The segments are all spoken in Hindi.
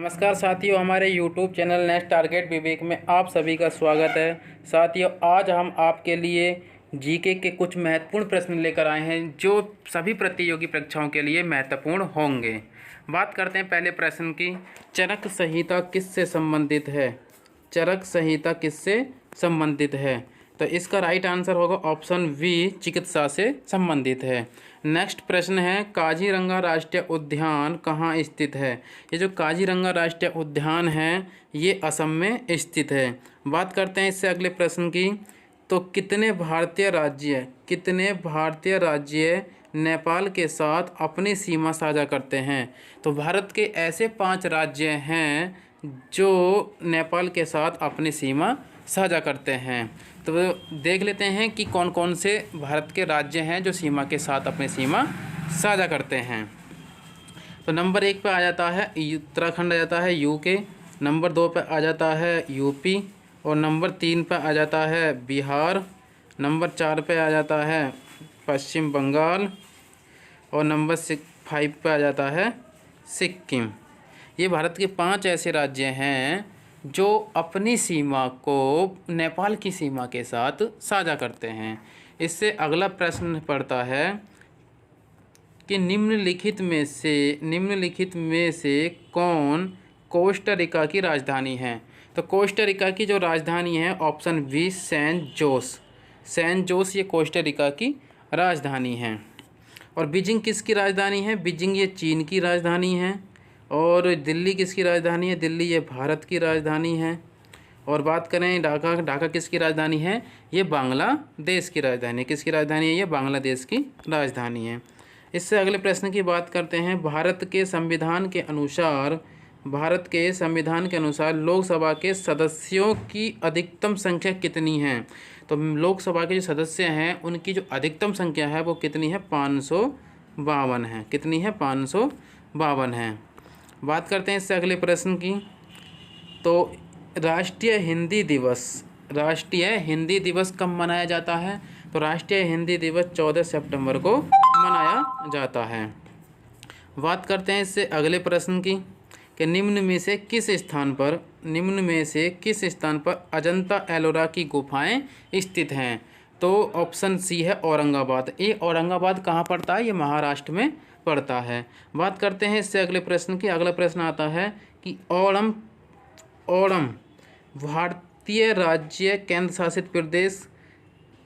नमस्कार साथियों, हमारे YouTube चैनल नेक्स्ट टारगेट विवेक में आप सभी का स्वागत है। साथियों, आज हम आपके लिए जीके के कुछ महत्वपूर्ण प्रश्न लेकर आए हैं जो सभी प्रतियोगी परीक्षाओं के लिए महत्वपूर्ण होंगे। बात करते हैं पहले प्रश्न की। चरक संहिता किससे संबंधित है? चरक संहिता किससे संबंधित है? तो इसका राइट आंसर होगा ऑप्शन बी, चिकित्सा से संबंधित है। नेक्स्ट प्रश्न है, काजीरंगा राष्ट्रीय उद्यान कहाँ स्थित है? ये जो काजीरंगा राष्ट्रीय उद्यान है ये असम में स्थित है। बात करते हैं इससे अगले प्रश्न की। तो कितने भारतीय राज्य नेपाल के साथ अपनी सीमा साझा करते हैं? तो भारत के ऐसे 5 राज्य हैं जो नेपाल के साथ अपनी सीमा साझा करते हैं। तो देख लेते हैं कि कौन कौन से भारत के राज्य हैं जो सीमा के साथ अपनी सीमा साझा करते हैं। तो नंबर 1 पे आ जाता है उत्तराखंड, आ जाता है यूके। नंबर 2 पे आ जाता है यूपी और नंबर 3 पे आ जाता है बिहार। नंबर 4 पे आ जाता है पश्चिम बंगाल और नंबर 5 पे आ जाता है सिक्किम। ये भारत के 5 ऐसे राज्य हैं जो अपनी सीमा को नेपाल की सीमा के साथ साझा करते हैं। इससे अगला प्रश्न पड़ता है कि निम्नलिखित में से कौन कोस्टा रिका की राजधानी है? तो कोस्टा रिका की जो राजधानी है ऑप्शन बी, सैन जोस ये कोस्टा रिका की राजधानी है। और बीजिंग किसकी राजधानी है? बीजिंग ये चीन की राजधानी है। और दिल्ली किसकी राजधानी है? दिल्ली ये भारत की राजधानी है। और बात करें ढाका किसकी राजधानी है? ये बांग्लादेश की राजधानी। किसकी राजधानी है? ये बांग्लादेश की राजधानी है। इससे अगले प्रश्न की बात करते हैं। भारत के संविधान के अनुसार लोकसभा के सदस्यों की अधिकतम संख्या कितनी है? तो लोकसभा के जो सदस्य हैं उनकी जो अधिकतम संख्या है वो कितनी है? 552 है। कितनी है? 552 है। बात करते हैं इससे अगले प्रश्न की। तो राष्ट्रीय हिंदी दिवस कब मनाया जाता है? तो राष्ट्रीय हिंदी दिवस 14 सितंबर को मनाया जाता है। बात करते हैं इससे अगले प्रश्न की कि निम्न में से किस स्थान पर अजंता एलोरा की गुफाएं स्थित हैं? तो ऑप्शन सी है औरंगाबाद। ये औरंगाबाद कहाँ पड़ता है? ये महाराष्ट्र में पड़ता है। बात करते हैं इससे अगले प्रश्न की। अगला प्रश्न आता है कि ओणम भारतीय राज्य केंद्र शासित प्रदेश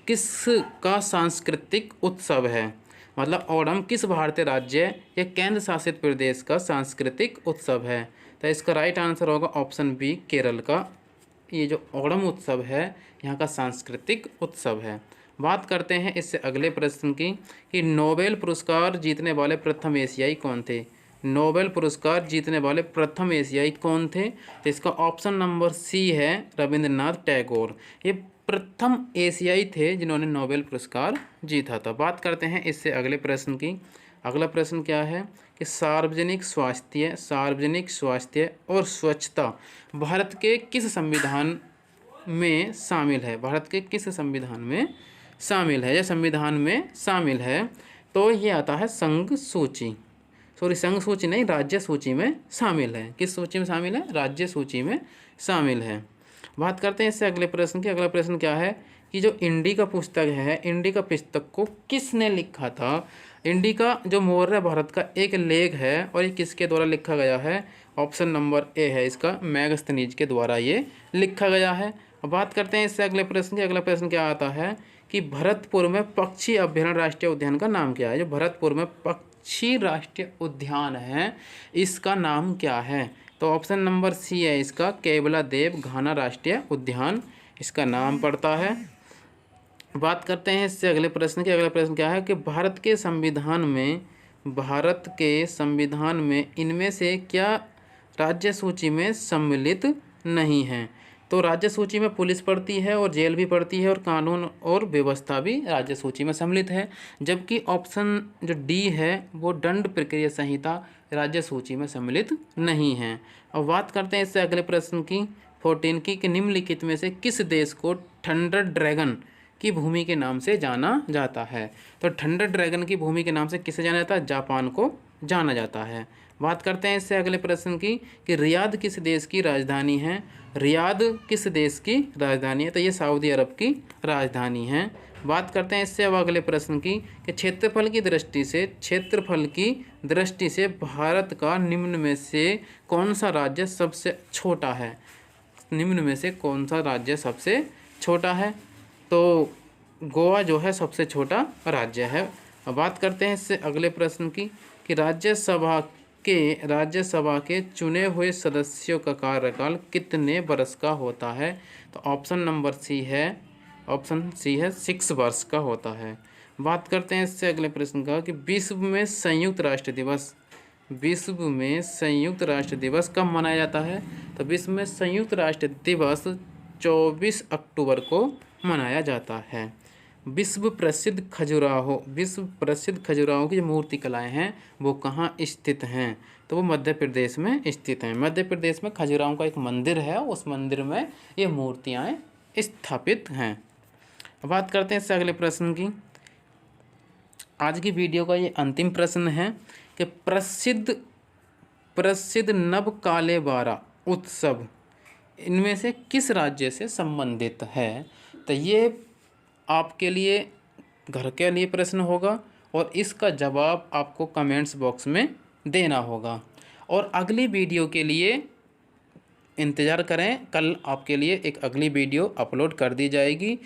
किसका सांस्कृतिक उत्सव है? मतलब ओणम किस भारतीय राज्य या केंद्र शासित प्रदेश का सांस्कृतिक उत्सव है? तो इसका राइट आंसर होगा ऑप्शन बी, केरल का। ये जो ओणम उत्सव है यहाँ का सांस्कृतिक उत्सव है। बात करते हैं इससे अगले प्रश्न की कि नोबेल पुरस्कार जीतने वाले प्रथम एशियाई कौन थे? नोबेल पुरस्कार जीतने वाले प्रथम एशियाई कौन थे? तो इसका ऑप्शन नंबर सी है, रविंद्रनाथ टैगोर। ये प्रथम एशियाई थे जिन्होंने नोबेल पुरस्कार जीता था। बात करते हैं इससे अगले प्रश्न की। अगला प्रश्न क्या है कि सार्वजनिक स्वास्थ्य और स्वच्छता भारत के किस संविधान में शामिल है? भारत के किस संविधान में शामिल है या संविधान में शामिल है? तो ये आता है संघ सूची नहीं, राज्य सूची में शामिल है। किस सूची में शामिल है? राज्य सूची में शामिल है। बात करते हैं इससे अगले प्रश्न की। अगला प्रश्न क्या है कि जो इंडिका पुस्तक को किसने लिखा था? इंडिका जो मौर्य भारत का एक लेख है और ये किसके द्वारा लिखा गया है? ऑप्शन नंबर ए है इसका, मैगस्थनीज के द्वारा ये लिखा गया है। बात करते हैं इससे अगले प्रश्न की। अगला प्रश्न क्या आता है कि भरतपुर में पक्षी अभ्यारण्य राष्ट्रीय उद्यान का नाम क्या है? जो भरतपुर में पक्षी राष्ट्रीय उद्यान है इसका नाम क्या है? तो ऑप्शन नंबर सी है इसका, केवलादेव घाना राष्ट्रीय उद्यान इसका नाम पड़ता है। बात करते हैं इससे अगले प्रश्न की। अगला प्रश्न क्या है कि भारत के संविधान में इनमें से क्या राज्य सूची में सम्मिलित नहीं है? तो राज्य सूची में पुलिस पड़ती है और जेल भी पड़ती है और कानून और व्यवस्था भी राज्य सूची में सम्मिलित है। जबकि ऑप्शन जो डी है वो दंड प्रक्रिया संहिता राज्य सूची में सम्मिलित नहीं है। अब बात करते हैं इससे अगले प्रश्न की 14 की कि निम्नलिखित में से किस देश को थंडर ड्रैगन की भूमि के नाम से जाना जाता है? तो थंडर ड्रैगन की भूमि के नाम से किसे जाना जाता है? जापान को जाना जाता है। बात करते हैं इससे अगले प्रश्न की कि रियाद किस देश की राजधानी है। रियाद किस देश की राजधानी है, तो ये सऊदी अरब की राजधानी है। बात करते हैं इससे अब अगले प्रश्न की कि क्षेत्रफल की दृष्टि से भारत का निम्न में से कौन सा राज्य सबसे छोटा है। निम्न में से कौन सा राज्य सबसे छोटा है, तो गोवा जो है सबसे छोटा राज्य है। अब बात करते हैं इससे अगले प्रश्न की कि राज्यसभा के चुने हुए सदस्यों का कार्यकाल कितने वर्ष का होता है, तो ऑप्शन सी है 6 वर्ष का होता है। बात करते हैं इससे अगले प्रश्न का कि विश्व में संयुक्त राष्ट्र दिवस कब मनाया जाता है, तो विश्व में संयुक्त राष्ट्र दिवस 24 अक्टूबर को मनाया जाता है। विश्व प्रसिद्ध खजुराहो की जो मूर्ति कलाएँ हैं वो कहाँ स्थित हैं, तो वो मध्य प्रदेश में स्थित हैं। मध्य प्रदेश में खजुराहो का एक मंदिर है, उस मंदिर में ये मूर्तियाँ स्थापित हैं। बात करते हैं इससे अगले प्रश्न की। आज की वीडियो का ये अंतिम प्रश्न है कि प्रसिद्ध नवकालेबारा उत्सव इनमें से किस राज्य से संबंधित है, तो ये आपके लिए घर के लिए प्रश्न होगा और इसका जवाब आपको कमेंट्स बॉक्स में देना होगा। और अगली वीडियो के लिए इंतज़ार करें, कल आपके लिए एक अगली वीडियो अपलोड कर दी जाएगी।